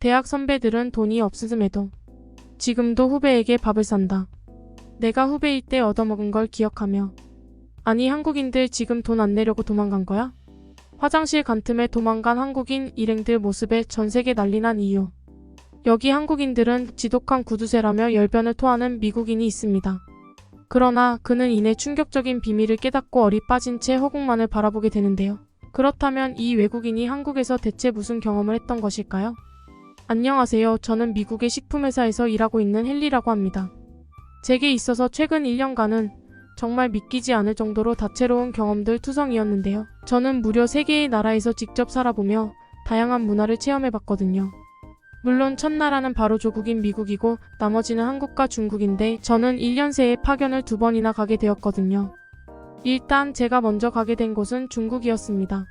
대학 선배들은 돈이 없음에도 지금도 후배에게 밥을 산다. 내가 후배일 때 얻어먹은 걸 기억하며 아니 한국인들 지금 돈 안 내려고 도망간 거야? 화장실 간 틈에 도망간 한국인 일행들 모습에 전세계 난리 난 이유. 여기 한국인들은 지독한 구두쇠라며 열변을 토하는 미국인이 있습니다. 그러나 그는 이내 충격적인 비밀을 깨닫고 얼이 빠진 채 허공만을 바라보게 되는데요. 그렇다면 이 외국인이 한국에서 대체 무슨 경험을 했던 것일까요? 안녕하세요. 저는 미국의 식품회사에서 일하고 있는 헨리라고 합니다. 제게 있어서 최근 1년간은 정말 믿기지 않을 정도로 다채로운 경험들 투성이었는데요. 저는 무려 3개의 나라에서 직접 살아보며 다양한 문화를 체험해봤거든요. 물론 첫 나라는 바로 조국인 미국이고 나머지는 한국과 중국인데 저는 1년 새에 파견을 2번이나 가게 되었거든요. 일단 제가 먼저 가게 된 곳은 중국이었습니다.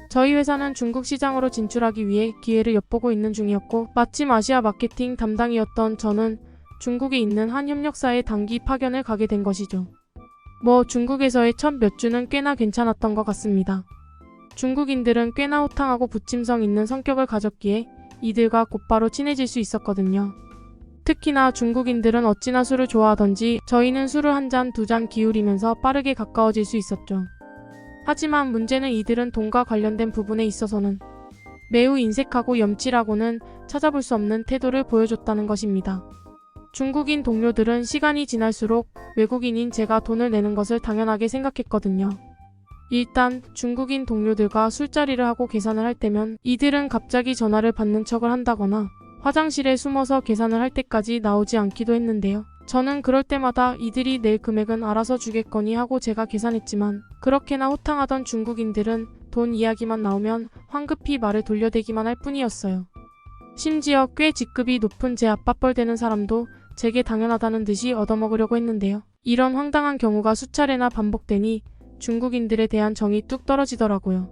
저희 회사는 중국 시장으로 진출하기 위해 기회를 엿보고 있는 중이었고 마침 아시아 마케팅 담당이었던 저는 중국에 있는 한 협력사에 단기 파견을 가게 된 것이죠. 중국에서의 첫 몇 주는 꽤나 괜찮았던 것 같습니다. 중국인들은 꽤나 호탕하고 부침성 있는 성격을 가졌기에 이들과 곧바로 친해질 수 있었거든요. 특히나 중국인들은 어찌나 술을 좋아하던지 저희는 술을 한 잔, 2잔 기울이면서 빠르게 가까워질 수 있었죠. 하지만 문제는 이들은 돈과 관련된 부분에 있어서는 매우 인색하고 염칠하고는 찾아볼 수 없는 태도를 보여줬다는 것입니다. 중국인 동료들은 시간이 지날수록 외국인인 제가 돈을 내는 것을 당연하게 생각했거든요. 일단 중국인 동료들과 술자리를 하고 계산을 할 때면 이들은 갑자기 전화를 받는 척을 한다거나 화장실에 숨어서 계산을 할 때까지 나오지 않기도 했는데요. 저는 그럴 때마다 이들이 낼 금액은 알아서 주겠거니 하고 제가 계산했지만 그렇게나 호탕하던 중국인들은 돈 이야기만 나오면 황급히 말을 돌려대기만 할 뿐이었어요. 심지어 꽤 직급이 높은 제 앞밥벌대는 사람도 제게 당연하다는 듯이 얻어먹으려고 했는데요. 이런 황당한 경우가 수차례나 반복되니 중국인들에 대한 정이 뚝 떨어지더라고요.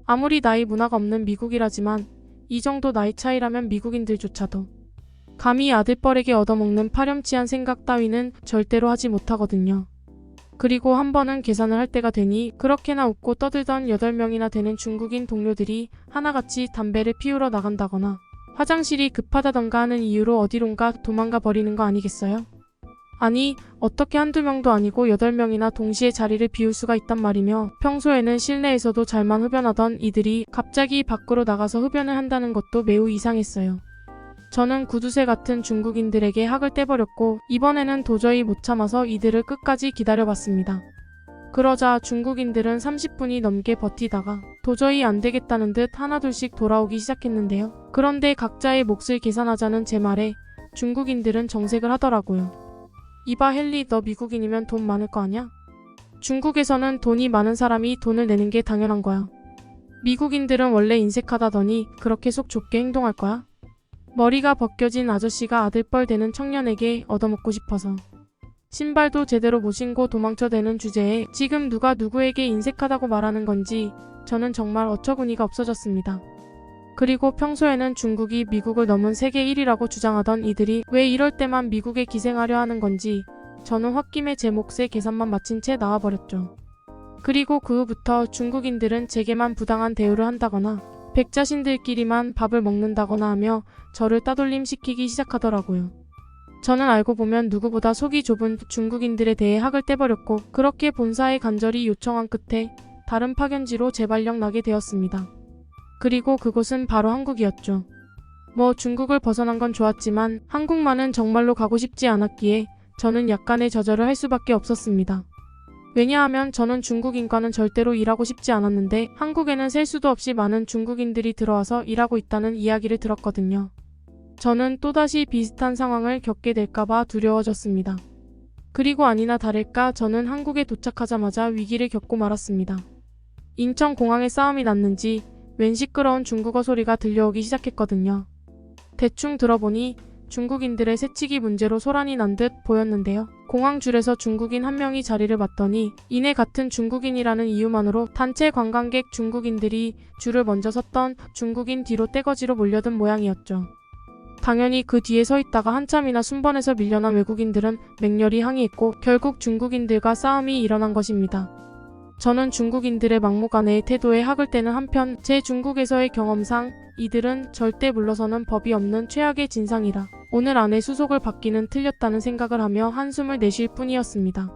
아무리 나이 문화가 없는 미국이라지만 이 정도 나이 차이라면 미국인들조차도 감히 아들뻘에게 얻어먹는 파렴치한 생각 따위는 절대로 하지 못하거든요. 그리고 한 번은 계산을 할 때가 되니 그렇게나 웃고 떠들던 8명이나 되는 중국인 동료들이 하나같이 담배를 피우러 나간다거나 화장실이 급하다던가 하는 이유로 어디론가 도망가 버리는 거 아니겠어요? 아니, 어떻게 한두 명도 아니고 8명이나 동시에 자리를 비울 수가 있단 말이며 평소에는 실내에서도 잘만 흡연하던 이들이 갑자기 밖으로 나가서 흡연을 한다는 것도 매우 이상했어요. 저는 구두쇠 같은 중국인들에게 학을 떼버렸고 이번에는 도저히 못 참아서 이들을 끝까지 기다려봤습니다. 그러자 중국인들은 30분이 넘게 버티다가 도저히 안 되겠다는 듯 하나둘씩 돌아오기 시작했는데요. 그런데 각자의 몫을 계산하자는 제 말에 중국인들은 정색을 하더라고요. 이봐 헨리, 너 미국인이면 돈 많을 거 아냐? 중국에서는 돈이 많은 사람이 돈을 내는 게 당연한 거야. 미국인들은 원래 인색하다더니 그렇게 속 좁게 행동할 거야? 머리가 벗겨진 아저씨가 아들뻘 되는 청년에게 얻어먹고 싶어서 신발도 제대로 못 신고 도망쳐대는 주제에 지금 누가 누구에게 인색하다고 말하는 건지 저는 정말 어처구니가 없어졌습니다. 그리고 평소에는 중국이 미국을 넘은 세계 1위라고 주장하던 이들이 왜 이럴 때만 미국에 기생하려 하는 건지 저는 홧김에 제 몫의 계산만 마친 채 나와버렸죠. 그리고 그 후부터 중국인들은 제게만 부당한 대우를 한다거나 백자신들끼리만 밥을 먹는다거나 하며 저를 따돌림시키기 시작하더라고요. 저는 알고 보면 누구보다 속이 좁은 중국인들에 대해 학을 떼버렸고 그렇게 본사에 간절히 요청한 끝에 다른 파견지로 재발령 나게 되었습니다. 그리고 그곳은 바로 한국이었죠. 중국을 벗어난 건 좋았지만 한국만은 정말로 가고 싶지 않았기에 저는 약간의 저절을 할 수밖에 없었습니다. 왜냐하면 저는 중국인과는 절대로 일하고 싶지 않았는데 한국에는 셀 수도 없이 많은 중국인들이 들어와서 일하고 있다는 이야기를 들었거든요. 저는 또다시 비슷한 상황을 겪게 될까봐 두려워졌습니다. 그리고 아니나 다를까 저는 한국에 도착하자마자 위기를 겪고 말았습니다. 인천공항에 싸움이 났는지 웬 시끄러운 중국어 소리가 들려오기 시작했거든요. 대충 들어보니 중국인들의 새치기 문제로 소란이 난 듯 보였는데요. 공항 줄에서 중국인 한 명이 자리를 맞더니 이내 같은 중국인이라는 이유만으로 단체 관광객 중국인들이 줄을 먼저 섰던 중국인 뒤로 떼거지로 몰려든 모양이었죠. 당연히 그 뒤에 서 있다가 한참이나 순번해서 밀려난 외국인들은 맹렬히 항의했고 결국 중국인들과 싸움이 일어난 것입니다. 저는 중국인들의 막무가내의 태도에 학을 떼는 한편 제 중국에서의 경험상 이들은 절대 물러서는 법이 없는 최악의 진상이라 오늘 안에 수속을 받기는 틀렸다는 생각을 하며 한숨을 내쉴 뿐이었습니다.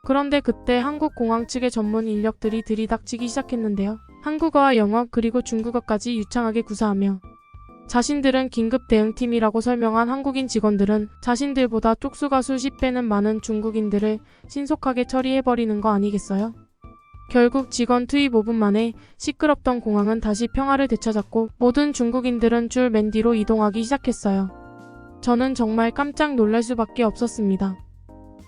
그런데 그때 한국공항 측의 전문 인력들이 들이닥치기 시작했는데요. 한국어와 영어 그리고 중국어까지 유창하게 구사하며 자신들은 긴급 대응팀이라고 설명한 한국인 직원들은 자신들보다 쪽수가 수십 배는 많은 중국인들을 신속하게 처리해버리는 거 아니겠어요? 결국 직원 투입 5분 만에 시끄럽던 공항은 다시 평화를 되찾았고 모든 중국인들은 줄 맨 뒤로 이동하기 시작했어요. 저는 정말 깜짝 놀랄 수밖에 없었습니다.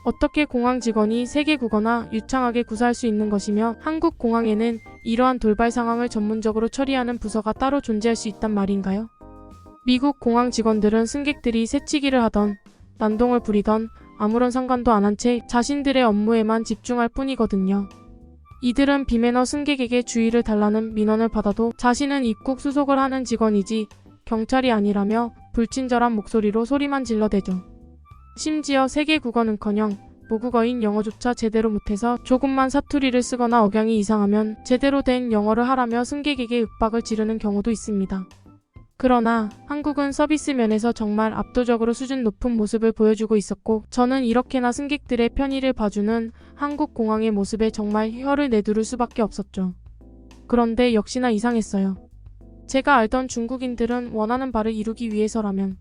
어떻게 공항 직원이 세계 국어나 유창하게 구사할 수 있는 것이며 한국 공항에는 이러한 돌발 상황을 전문적으로 처리하는 부서가 따로 존재할 수 있단 말인가요? 미국 공항 직원들은 승객들이 새치기를 하던 난동을 부리던 아무런 상관도 안 한 채 자신들의 업무에만 집중할 뿐이거든요. 이들은 비매너 승객에게 주의를 달라는 민원을 받아도 자신은 입국 수속을 하는 직원이지 경찰이 아니라며 불친절한 목소리로 소리만 질러대죠. 심지어 세계 국어는커녕 모국어인 영어조차 제대로 못해서 조금만 사투리를 쓰거나 억양이 이상하면 제대로 된 영어를 하라며 승객에게 윽박을 지르는 경우도 있습니다. 그러나 한국은 서비스 면에서 정말 압도적으로 수준 높은 모습을 보여주고 있었고 저는 이렇게나 승객들의 편의를 봐주는 한국 공항의 모습에 정말 혀를 내두를 수밖에 없었죠. 그런데 역시나 이상했어요. 제가 알던 중국인들은 원하는 바를 이루기 위해서라면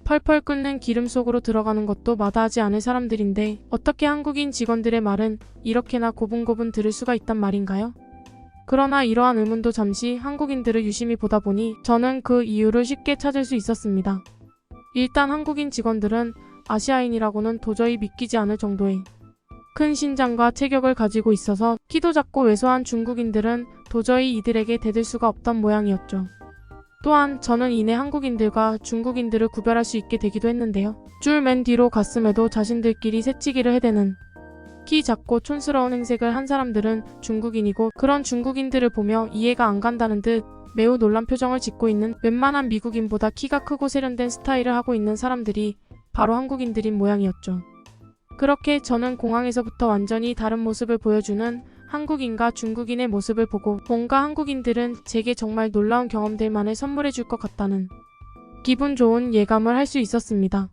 펄펄 끓는 기름 속으로 들어가는 것도 마다하지 않을 사람들인데 어떻게 한국인 직원들의 말은 이렇게나 고분고분 들을 수가 있단 말인가요? 그러나 이러한 의문도 잠시 한국인들을 유심히 보다 보니 저는 그 이유를 쉽게 찾을 수 있었습니다. 일단 한국인 직원들은 아시아인이라고는 도저히 믿기지 않을 정도의 큰 신장과 체격을 가지고 있어서 키도 작고 왜소한 중국인들은 도저히 이들에게 대들 수가 없던 모양이었죠. 또한 저는 이내 한국인들과 중국인들을 구별할 수 있게 되기도 했는데요. 줄 맨 뒤로 갔음에도 자신들끼리 새치기를 해대는 키 작고 촌스러운 행색을 한 사람들은 중국인이고 그런 중국인들을 보며 이해가 안 간다는 듯 매우 놀란 표정을 짓고 있는 웬만한 미국인보다 키가 크고 세련된 스타일을 하고 있는 사람들이 바로 한국인들인 모양이었죠. 그렇게 저는 공항에서부터 완전히 다른 모습을 보여주는 한국인과 중국인의 모습을 보고 뭔가 한국인들은 제게 정말 놀라운 경험들만을 선물해 줄 것 같다는 기분 좋은 예감을 할 수 있었습니다.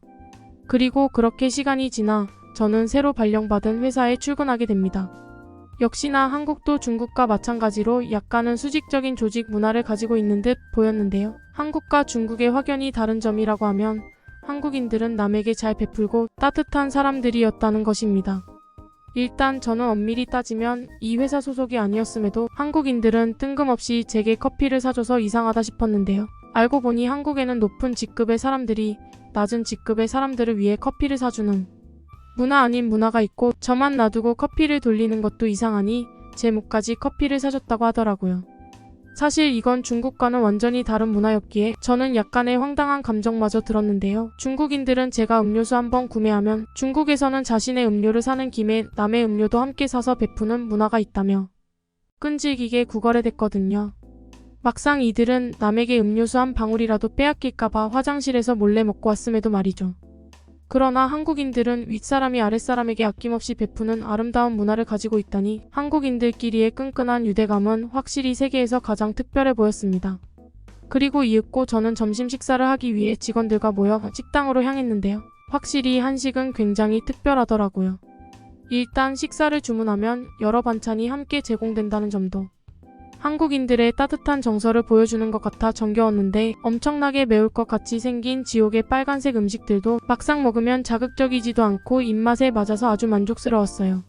그리고 그렇게 시간이 지나 저는 새로 발령받은 회사에 출근하게 됩니다. 역시나 한국도 중국과 마찬가지로 약간은 수직적인 조직 문화를 가지고 있는 듯 보였는데요. 한국과 중국의 확연히 다른 점이라고 하면 한국인들은 남에게 잘 베풀고 따뜻한 사람들이었다는 것입니다. 일단 저는 엄밀히 따지면 이 회사 소속이 아니었음에도 한국인들은 뜬금없이 제게 커피를 사줘서 이상하다 싶었는데요. 알고 보니 한국에는 높은 직급의 사람들이 낮은 직급의 사람들을 위해 커피를 사주는 문화 아닌 문화가 있고 저만 놔두고 커피를 돌리는 것도 이상하니 제 몫까지 커피를 사줬다고 하더라고요. 사실 이건 중국과는 완전히 다른 문화였기에 저는 약간의 황당한 감정마저 들었는데요. 중국인들은 제가 음료수 한 번 구매하면 중국에서는 자신의 음료를 사는 김에 남의 음료도 함께 사서 베푸는 문화가 있다며 끈질기게 구걸해댔거든요. 막상 이들은 남에게 음료수 한 방울이라도 빼앗길까봐 화장실에서 몰래 먹고 왔음에도 말이죠. 그러나 한국인들은 윗사람이 아랫사람에게 아낌없이 베푸는 아름다운 문화를 가지고 있다니 한국인들끼리의 끈끈한 유대감은 확실히 세계에서 가장 특별해 보였습니다. 그리고 이윽고 저는 점심 식사를 하기 위해 직원들과 모여 식당으로 향했는데요. 확실히 한식은 굉장히 특별하더라고요. 일단 식사를 주문하면 여러 반찬이 함께 제공된다는 점도 한국인들의 따뜻한 정서를 보여주는 것 같아 정겨웠는데 엄청나게 매울 것 같이 생긴 지옥의 빨간색 음식들도 막상 먹으면 자극적이지도 않고 입맛에 맞아서 아주 만족스러웠어요.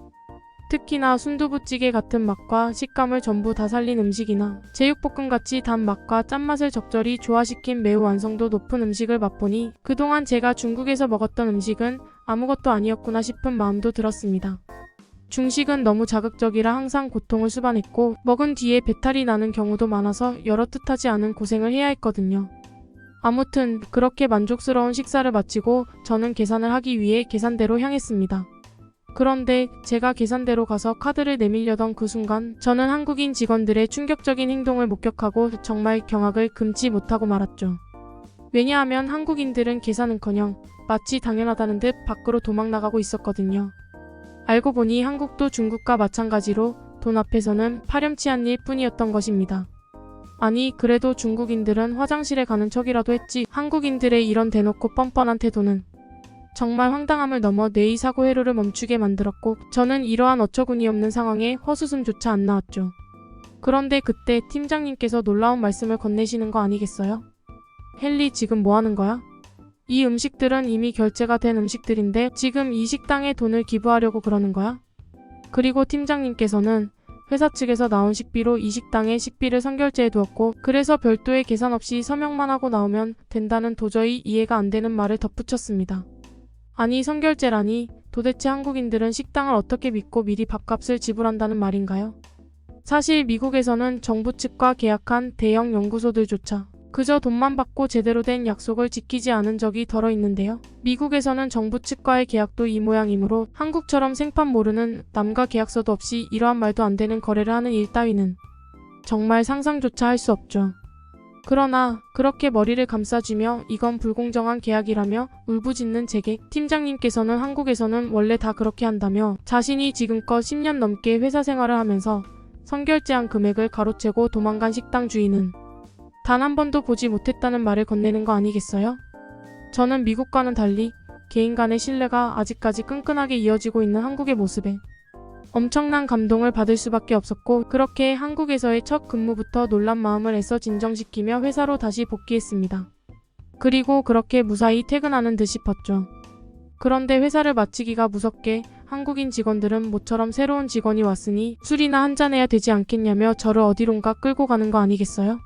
특히나 순두부찌개 같은 맛과 식감을 전부 다 살린 음식이나 제육볶음같이 단맛과 짠맛을 적절히 조화시킨 매우 완성도 높은 음식을 맛보니 그동안 제가 중국에서 먹었던 음식은 아무것도 아니었구나 싶은 마음도 들었습니다. 중식은 너무 자극적이라 항상 고통을 수반했고 먹은 뒤에 배탈이 나는 경우도 많아서 여러 뜻하지 않은 고생을 해야 했거든요. 아무튼 그렇게 만족스러운 식사를 마치고 저는 계산을 하기 위해 계산대로 향했습니다. 그런데 제가 계산대로 가서 카드를 내밀려던 그 순간 저는 한국인 직원들의 충격적인 행동을 목격하고 정말 경악을 금치 못하고 말았죠. 왜냐하면 한국인들은 계산은커녕 마치 당연하다는 듯 밖으로 도망나가고 있었거든요. 알고 보니 한국도 중국과 마찬가지로 돈 앞에서는 파렴치한 일 뿐이었던 것입니다. 아니 그래도 중국인들은 화장실에 가는 척이라도 했지 한국인들의 이런 대놓고 뻔뻔한 태도는 정말 황당함을 넘어 뇌의 사고 회로를 멈추게 만들었고 저는 이러한 어처구니 없는 상황에 헛웃음조차 안 나왔죠. 그런데 그때 팀장님께서 놀라운 말씀을 건네시는 거 아니겠어요? 헨리 지금 뭐 하는 거야? 이 음식들은 이미 결제가 된 음식들인데 지금 이 식당에 돈을 기부하려고 그러는 거야? 그리고 팀장님께서는 회사 측에서 나온 식비로 이 식당에 식비를 선결제해 두었고 그래서 별도의 계산 없이 서명만 하고 나오면 된다는 도저히 이해가 안 되는 말을 덧붙였습니다. 아니 선결제라니 도대체 한국인들은 식당을 어떻게 믿고 미리 밥값을 지불한다는 말인가요? 사실 미국에서는 정부 측과 계약한 대형 연구소들조차 그저 돈만 받고 제대로 된 약속을 지키지 않은 적이 덜어 있는데요. 미국에서는 정부 측과의 계약도 이 모양이므로 한국처럼 생판 모르는 남과 계약서도 없이 이러한 말도 안 되는 거래를 하는 일 따위는 정말 상상조차 할 수 없죠. 그러나 그렇게 머리를 감싸쥐며 이건 불공정한 계약이라며 울부짖는 제게 팀장님께서는 한국에서는 원래 다 그렇게 한다며 자신이 지금껏 10년 넘게 회사 생활을 하면서 선결제한 금액을 가로채고 도망간 식당 주인은 단 한 번도 보지 못했다는 말을 건네는 거 아니겠어요? 저는 미국과는 달리 개인 간의 신뢰가 아직까지 끈끈하게 이어지고 있는 한국의 모습에 엄청난 감동을 받을 수밖에 없었고 그렇게 한국에서의 첫 근무부터 놀란 마음을 애써 진정시키며 회사로 다시 복귀했습니다. 그리고 그렇게 무사히 퇴근하는 듯 싶었죠. 그런데 회사를 마치기가 무섭게 한국인 직원들은 모처럼 새로운 직원이 왔으니 술이나 한잔해야 되지 않겠냐며 저를 어디론가 끌고 가는 거 아니겠어요?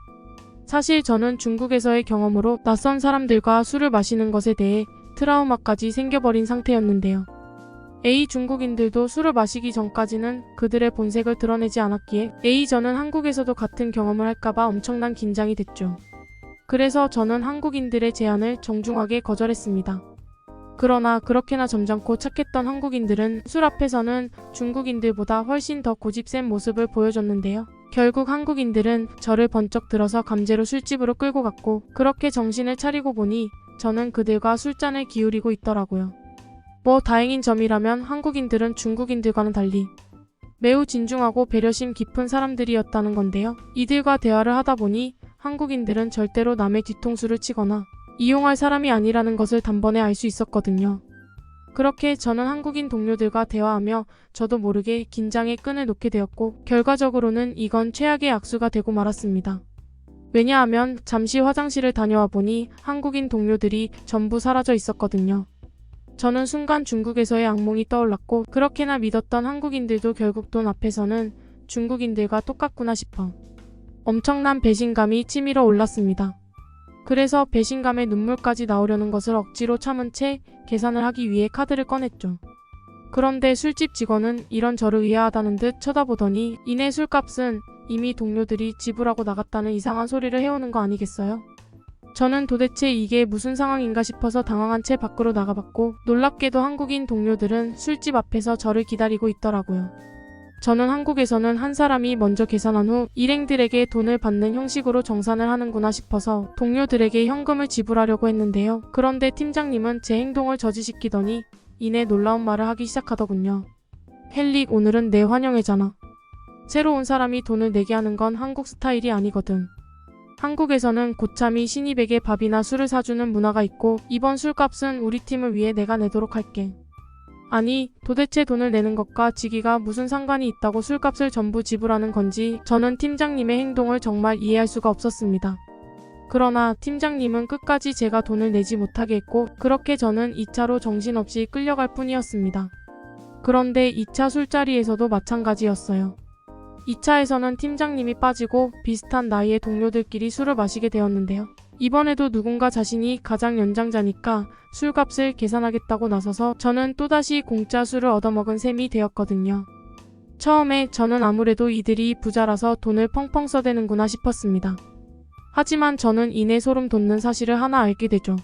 사실 저는 중국에서의 경험으로 낯선 사람들과 술을 마시는 것에 대해 트라우마까지 생겨버린 상태였는데요. A 중국인들도 술을 마시기 전까지는 그들의 본색을 드러내지 않았기에 저는 한국에서도 같은 경험을 할까봐 엄청난 긴장이 됐죠. 그래서 저는 한국인들의 제안을 정중하게 거절했습니다. 그러나 그렇게나 점잖고 착했던 한국인들은 술 앞에서는 중국인들보다 훨씬 더 고집센 모습을 보여줬는데요. 결국 한국인들은 저를 번쩍 들어서 강제로 술집으로 끌고 갔고 그렇게 정신을 차리고 보니 저는 그들과 술잔을 기울이고 있더라고요. 뭐 다행인 점이라면 한국인들은 중국인들과는 달리 매우 진중하고 배려심 깊은 사람들이었다는 건데요. 이들과 대화를 하다 보니 한국인들은 절대로 남의 뒤통수를 치거나 이용할 사람이 아니라는 것을 단번에 알 수 있었거든요. 그렇게 저는 한국인 동료들과 대화하며 저도 모르게 긴장의 끈을 놓게 되었고 결과적으로는 이건 최악의 악수가 되고 말았습니다. 왜냐하면 잠시 화장실을 다녀와 보니 한국인 동료들이 전부 사라져 있었거든요. 저는 순간 중국에서의 악몽이 떠올랐고 그렇게나 믿었던 한국인들도 결국 돈 앞에서는 중국인들과 똑같구나 싶어 엄청난 배신감이 치밀어 올랐습니다. 그래서 배신감에 눈물까지 나오려는 것을 억지로 참은 채 계산을 하기 위해 카드를 꺼냈죠. 그런데 술집 직원은 이런 저를 의아하다는 듯 쳐다보더니 이내 술값은 이미 동료들이 지불하고 나갔다는 이상한 소리를 해오는 거 아니겠어요? 저는 도대체 이게 무슨 상황인가 싶어서 당황한 채 밖으로 나가봤고 놀랍게도 한국인 동료들은 술집 앞에서 저를 기다리고 있더라고요. 저는 한국에서는 한 사람이 먼저 계산한 후 일행들에게 돈을 받는 형식으로 정산을 하는구나 싶어서 동료들에게 현금을 지불하려고 했는데요. 그런데 팀장님은 제 행동을 저지시키더니 이내 놀라운 말을 하기 시작하더군요. 헨리 오늘은 내 환영회잖아. 새로 온 사람이 돈을 내게 하는 건 한국 스타일이 아니거든. 한국에서는 고참이 신입에게 밥이나 술을 사주는 문화가 있고 이번 술값은 우리 팀을 위해 내가 내도록 할게. 아니 도대체 돈을 내는 것과 지기가 무슨 상관이 있다고 술값을 전부 지불하는 건지 저는 팀장님의 행동을 정말 이해할 수가 없었습니다. 그러나 팀장님은 끝까지 제가 돈을 내지 못하게 했고 그렇게 저는 2차로 정신없이 끌려갈 뿐이었습니다. 그런데 2차 술자리에서도 마찬가지였어요. 2차에서는 팀장님이 빠지고 비슷한 나이의 동료들끼리 술을 마시게 되었는데요. 이번에도 누군가 자신이 가장 연장자니까 술값을 계산하겠다고 나서서 저는 또다시 공짜 술을 얻어먹은 셈이 되었거든요. 처음에 저는 아무래도 이들이 부자라서 돈을 펑펑 써대는구나 싶었습니다. 하지만 저는 이내 소름 돋는 사실을 하나 알게 되죠.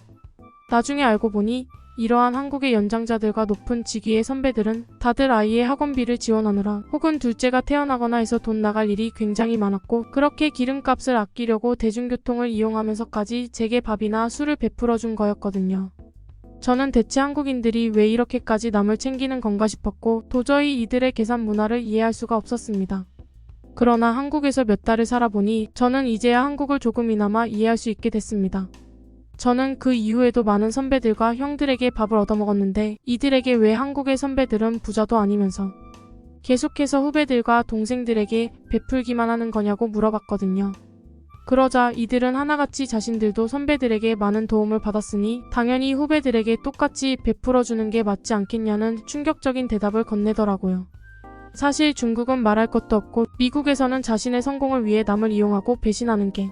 나중에 알고 보니 이러한 한국의 연장자들과 높은 직위의 선배들은 다들 아이의 학원비를 지원하느라 혹은 둘째가 태어나거나 해서 돈 나갈 일이 굉장히 많았고 그렇게 기름값을 아끼려고 대중교통을 이용하면서까지 제게 밥이나 술을 베풀어 준 거였거든요. 저는 대체 한국인들이 왜 이렇게까지 남을 챙기는 건가 싶었고 도저히 이들의 계산 문화를 이해할 수가 없었습니다. 그러나 한국에서 몇 달을 살아보니 저는 이제야 한국을 조금이나마 이해할 수 있게 됐습니다. 저는 그 이후에도 많은 선배들과 형들에게 밥을 얻어먹었는데 이들에게 왜 한국의 선배들은 부자도 아니면서 계속해서 후배들과 동생들에게 베풀기만 하는 거냐고 물어봤거든요. 그러자 이들은 하나같이 자신들도 선배들에게 많은 도움을 받았으니 당연히 후배들에게 똑같이 베풀어주는 게 맞지 않겠냐는 충격적인 대답을 건네더라고요. 사실 중국은 말할 것도 없고 미국에서는 자신의 성공을 위해 남을 이용하고 배신하는 게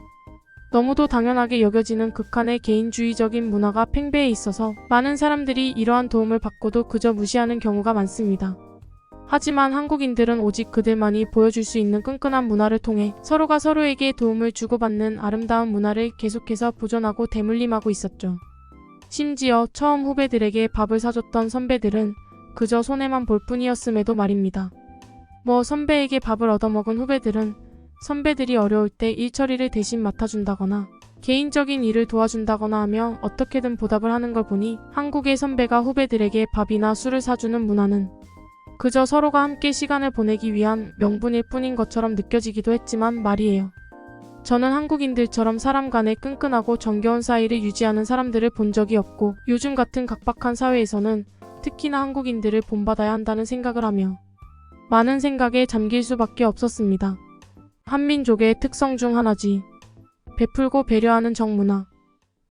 너무도 당연하게 여겨지는 극한의 개인주의적인 문화가 팽배해 있어서 많은 사람들이 이러한 도움을 받고도 그저 무시하는 경우가 많습니다. 하지만 한국인들은 오직 그들만이 보여줄 수 있는 끈끈한 문화를 통해 서로가 서로에게 도움을 주고받는 아름다운 문화를 계속해서 보존하고 대물림하고 있었죠. 심지어 처음 후배들에게 밥을 사줬던 선배들은 그저 손해만 볼 뿐이었음에도 말입니다. 선배에게 밥을 얻어먹은 후배들은 선배들이 어려울 때 일 처리를 대신 맡아준다거나 개인적인 일을 도와준다거나 하며 어떻게든 보답을 하는 걸 보니 한국의 선배가 후배들에게 밥이나 술을 사주는 문화는 그저 서로가 함께 시간을 보내기 위한 명분일 뿐인 것처럼 느껴지기도 했지만 말이에요. 저는 한국인들처럼 사람 간의 끈끈하고 정겨운 사이를 유지하는 사람들을 본 적이 없고 요즘 같은 각박한 사회에서는 특히나 한국인들을 본받아야 한다는 생각을 하며 많은 생각에 잠길 수밖에 없었습니다. 한민족의 특성 중 하나지. 베풀고 배려하는 정문화.